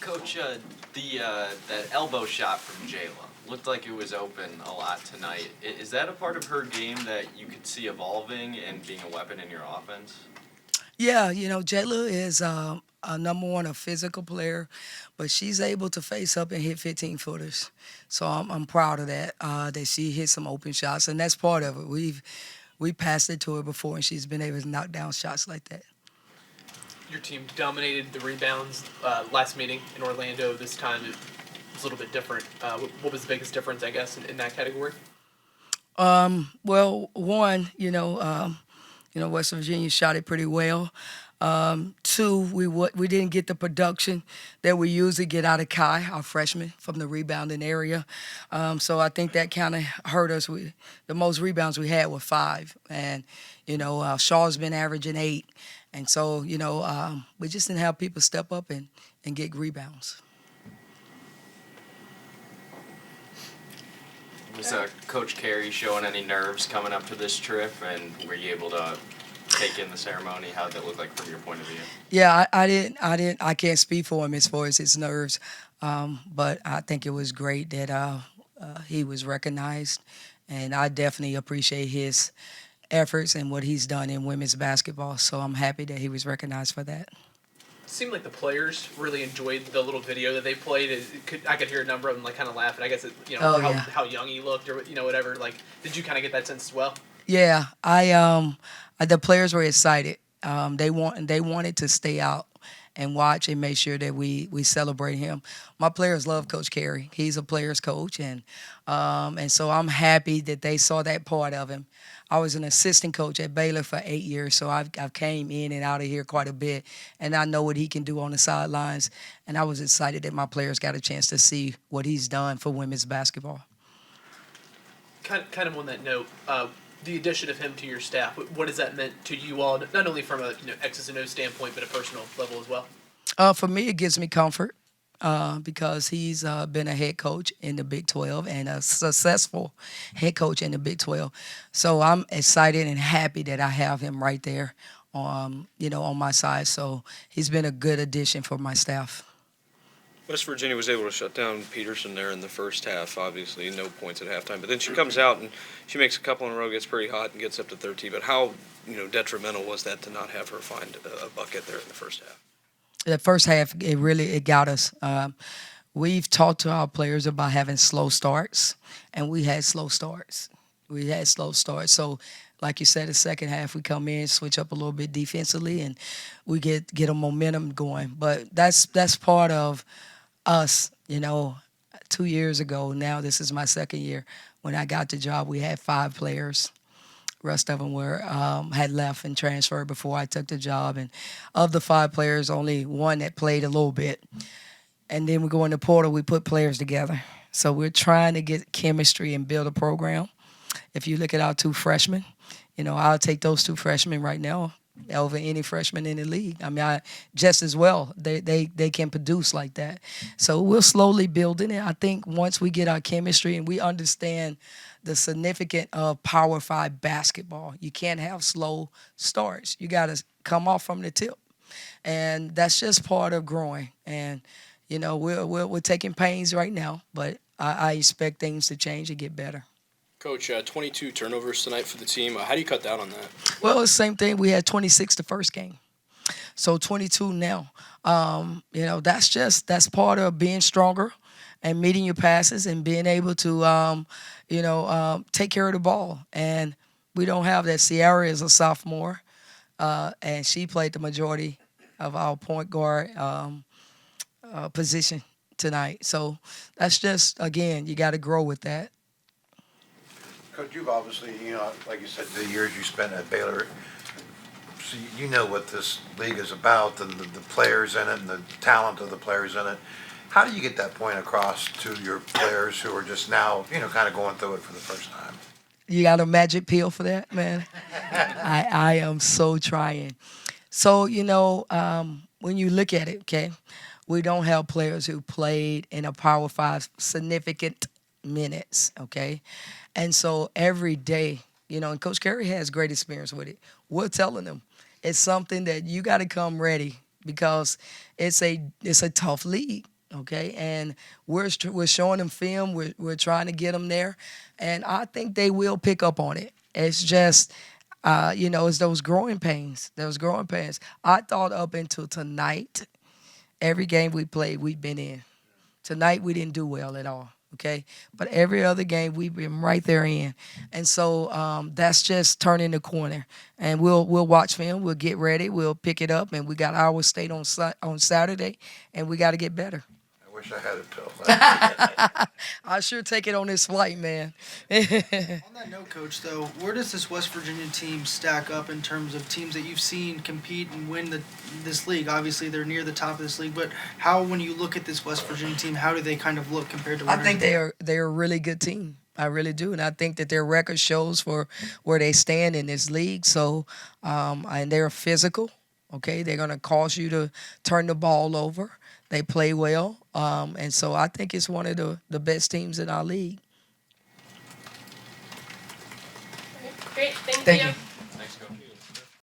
Coach, that elbow shot from Jayla looked like it was open a lot tonight. Is that a part of her game that you could see evolving and being a weapon in your offense? Yeah, Jayla is a number one, a physical player, but she's able to face up and hit 15 footers. So I'm proud of that. That she hit some open shots, and that's part of it. We passed it to her before, and she's been able to knock down shots like that. Your team dominated the rebounds last meeting in Orlando. This time it was a little bit different. What was the biggest difference, I guess, in that category? Well, one, West Virginia shot it pretty well. Two, we didn't get the production that we usually get out of Kai, our freshman, from the rebounding area. So I think that kind of hurt us. The most rebounds we had were 5, and Shaw's been averaging 8, and so we just didn't have people step up and get rebounds. Was Coach Carey showing any nerves coming up to this trip, and were you able to take in the ceremony? How did that look like from your point of view? Yeah, I didn't. I can't speak for him as far as his nerves, but I think it was great that he was recognized, and I definitely appreciate his efforts and what he's done in women's basketball. So I'm happy that he was recognized for that. It seemed like the players really enjoyed the little video that they played. I could hear a number of them kind of laughing. I guess how young he looked or whatever. Like, did you kind of get that sense as well? Yeah, the players were excited. They wanted to stay out and watch and make sure that we celebrate him. My players love Coach Carey. He's a player's coach, and so I'm happy that they saw that part of him. I was an assistant coach at Baylor for 8 years, so I've came in and out of here quite a bit, and I know what he can do on the sidelines. And I was excited that my players got a chance to see what he's done for women's basketball. Kind of on that note, the addition of him to your staff, what has that meant to you all, not only from a X's and O's standpoint, but a personal level as well? For me, it gives me comfort because he's been a head coach in the Big 12 and a successful head coach in the Big 12. So I'm excited and happy that I have him right there, on my side. So he's been a good addition for my staff. West Virginia was able to shut down Peterson there in the first half, obviously, no points at halftime. But then she comes out and she makes a couple in a row, gets pretty hot, and gets up to 13. But how detrimental was that to not have her find a bucket there in the first half? The first half, it got us. We've talked to our players about having slow starts, and we had slow starts. So, like you said, the second half we come in, switch up a little bit defensively, and we get a momentum going. But that's part of us. 2 years ago, now this is my second year. When I got the job, we had 5 players. Rest of them had left and transferred before I took the job. And of the 5 players, only one that played a little bit. And then we go in the portal, we put players together. So we're trying to get chemistry and build a program. If you look at our 2 freshmen, I'll take those 2 freshmen right now over any freshman in the league. I mean, just as well, they can produce like that. So we're slowly building it. I think once we get our chemistry and we understand the significance of Power 5 basketball, you can't have slow starts. You got to come off from the tip. And that's just part of growing. And, we're taking pains right now, but I expect things to change and get better. Coach, 22 turnovers tonight for the team. How do you cut down on that? Well, it's the same thing. We had 26 the first game. So 22 now. That's part of being stronger and meeting your passes and being able to, take care of the ball. And we don't have that. Sierra is a sophomore, and she played the majority of our point guard position tonight. So that's just, again, you got to grow with that. Coach, you've obviously, like you said, the years you spent at Baylor, so you know what this league is about and the players in it and the talent of the players in it. How do you get that point across to your players who are just now, kind of going through it for the first time? You got a magic pill for that, man? I am so trying. So, when you look at it, okay, we don't have players who played in a Power 5 significant minutes, okay? And so every day, and Coach Carey has great experience with it. We're telling them it's something that you got to come ready because it's a tough league. okay? And we're showing them film. We're trying to get them there, and I think they will pick up on it. It's just, it's those growing pains. Those growing pains. I thought up until tonight, every game we played, we've been in. Tonight we didn't do well at all. Okay, but every other game we've been right there in, and so that's just turning the corner. And we'll watch film, we'll get ready, we'll pick it up, and we got Iowa State on Saturday, and we got to get better. I wish I had a pill. I sure take it on this flight, man. On that note, Coach, though, where does this West Virginia team stack up in terms of teams that you've seen compete and win this league? Obviously, they're near the top of this league, but how, when you look at this West Virginia team, how do they kind of look compared to? I think they're a really good team. I really do, and I think that their record shows for where they stand in this league. So, and they're physical. Okay, they're gonna cause you to turn the ball over. They play well, and so I think it's one of the best teams in our league. Great, thank Thank you. you. Thanks, Coach.